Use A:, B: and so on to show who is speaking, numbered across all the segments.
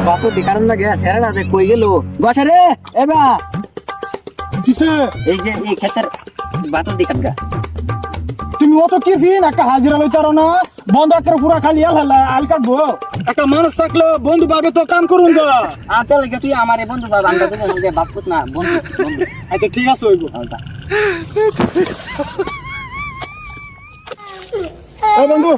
A: বাতো দিকারণ লাগে সেরা দে কই গেল বসে রে এবা
B: কিসে
A: এই যে এই ক্ষেতের বাতো দিকান গা
B: তুমি অত কি ফিন একটা হাজিরা লইতারো না বন্ধ করে পুরা খালি আল কাটবো একটা মানুষ থাকলে বন্ধু পাবে তো কাম করুন যা
A: আচ্ছা লাগে তুই আমারে বন্ধু বাবা আমরা তো যে বাপ পুত না বন্ধু বন্ধু
B: আচ্ছা ঠিক আছে হইব এই বন্ধু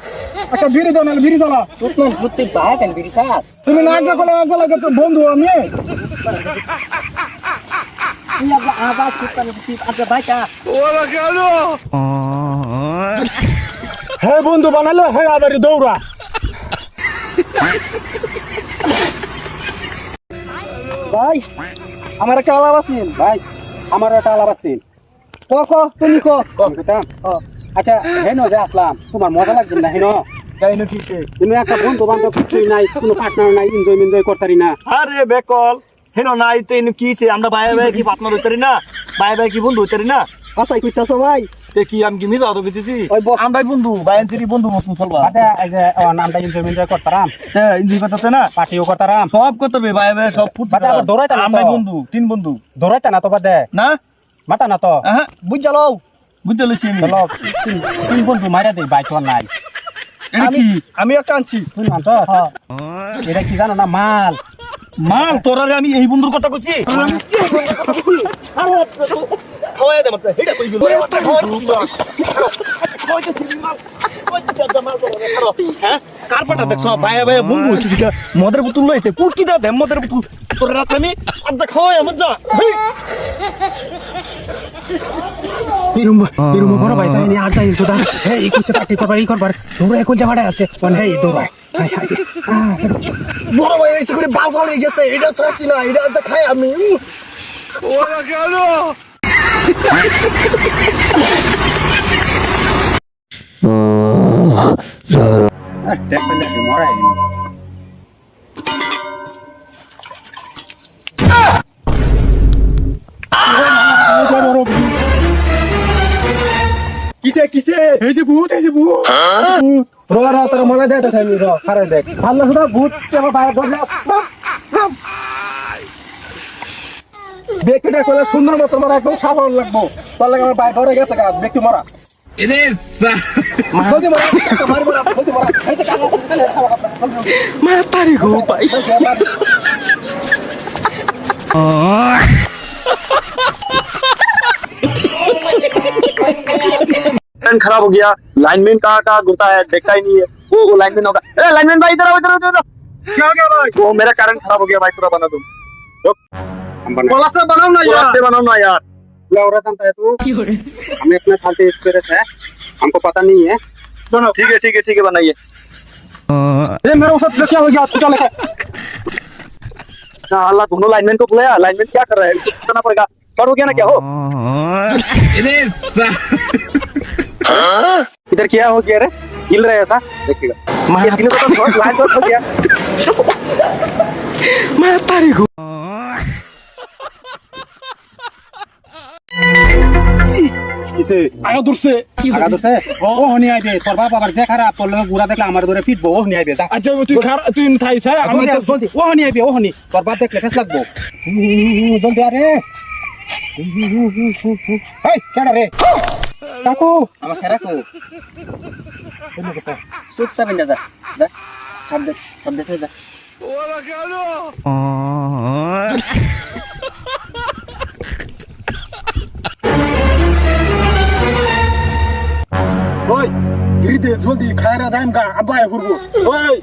B: একটা বিড়ি দাও না বিড়ি চালা
A: তুই সত্যি ভাই কেন বিরিসা
B: তুমি না যা করে আজ লাগে তো বন্ধু আমি
A: তুই আবার চুপ করে তুই আচ্ছা ভাই কা
B: হে বন্ধু বানালো হে আবার দৌড়া
A: ভাই আমার একটা আলাপ আছে
B: ভাই আমার একটা আলাপ আছে
A: তুমি ক
B: আচ্ছা হেন যে আসলাম তোমার মজা লাগছে না হেন তাই না কিসে তুমি একটা বন্ধু বান্ধব কিছুই নাই কোনো পার্টনার নাই এনজয় করতারি না
C: আরে বেকল হেন নাই তো এনু কিছে আমরা ভাই ভাই কি পার্টনার হইতারি না ভাই ভাই কি বন্ধু হইতারি না
A: আসাই কইতাছো ভাই
C: তে কি আমি কি মিছা হতো কইতেছি
A: ওই
C: আমরা বন্ধু ভাই এনসিরি বন্ধু মত চলবা
B: আচ্ছা এই যে আমরা এনজয় করতারাম
C: হ্যাঁ ইনজি করতে না
B: পার্টিও করতারাম
C: সব করতে হবে ভাই ভাই সব ফুট
B: বাদে আবার দৌড়াইতা না
C: আমরা
B: তো।
C: বন্ধু তিন বন্ধু
B: দৌড়াইতা না তো বাদে
C: না
B: মাতা না তো
C: হ্যাঁ
B: বুঝ যাও
C: বুঝতে লইছি আমি
B: চলো তিন বন্ধু মাইরা দেই বাইক নাই
C: এটা কি
B: আমি একটা আনছি তুই মানছ এটা কি জানো না মাল
C: মাল তোরারে আমি এই বন্ধুর কথা কইছি খাওয়াই দে মত হেডা কই গেল কারপাটা দেখছো ভাই ভাই বন্ধু হইছে দিকা মদের বোতল লইছে কু কি দা দে মদের বোতল তোর রাত আমি আজ খাওয়াই আমার যা
B: এরম বড় ভাই তাই নি আর তাই তো দা হে এই কিছু পার্টি করবার তোরা এখন জামাটা আছে মানে এই দৌড়ায় বড় ভাই এসে করে বাল ফাল হয়ে গেছে এটা চাচ্ছি না এটা আজ খাই আমি ওরা গেল কিসে এই যে ভূত রা তোর মজা দেয় আমি র খারে দেখ আল্লাহ সুদা ভূত আমার বাইরে ধরলে ব্যক্তিটা কইলে সুন্দর মতো মারা একদম সাধারণ লাগবো তার লাগে আমার বাইরে ধরে গেছে গা ব্যক্তি মারা জলদি মারা মারি মারা জলদি মারা এই যে কাগজ আছে তাহলে মা পারি গো ভাই
C: खराब हो गया लाइनमैन कहाँ घुसा है देखता ही नहीं है वो लाइनमैन होगा लाइनमैन भाई इधर आओ इधर
B: क्या क्या भाई
C: वो मेरा करंट खराब हो गया भाई पूरा बना तुम
B: बोला से बनाओ ना यार
C: रास्ते बनाओ ना यार
B: लौरा जानता है तू हमें अपने फालतू एक्सपीरियंस है हमको पता नहीं है
C: दोनों ठीक है बनाइए
B: अरे मेरे साथ क्या हो गया तू चले
C: अल्लाह दोनों लाइनमैन को बुलाया लाइनमैन क्या कर रहा है करना पड़ेगा शॉर्ट हो गया ना क्या हो इधर क्या हो गया रे गिल रहा है ऐसा देखिएगा लाइन हो गया
B: मैं तारी को किसे आगा दूर से ओ होनी आइबे तोर बाप आगर जे खराब तोर लगे गुरा देखले हमर धरे फिटबो ओ होनी आइबे अच्छा তুই থাই আছে আমি তো জলদি ও होनी आइबे ओ होनी तोर बाप देखले फेस लगबो जल्दी आ रे এই কেন রে কাকু
A: আমার সেরা কো
B: এনে গেছে
A: চুপচাপ ইন্দা যা যা ছাড় দে যা
B: ওরা গেল ওই গিরিতে জলদি খায়রা যাইম গা আবায় করব ওই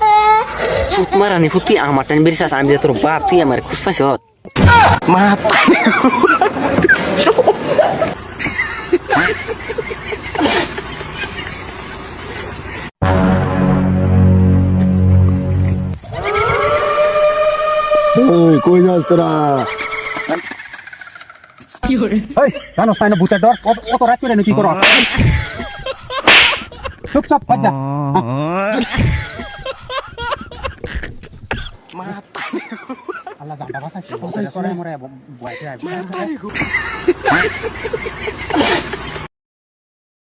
A: চুপ মারানি ফুটি আমার টাইম বিরিসাস আমি তোর বাপ তুই আমার খুশ পাইছ মা
B: ওই কই যাস তোরা কি হরে এই জানোস না ভূতের ডর অত রাত করে কি করো চুপচাপ বাজা
A: মা
B: আল্লাহ জানটা বাঁচাইছে করে মরে বয়তে আইব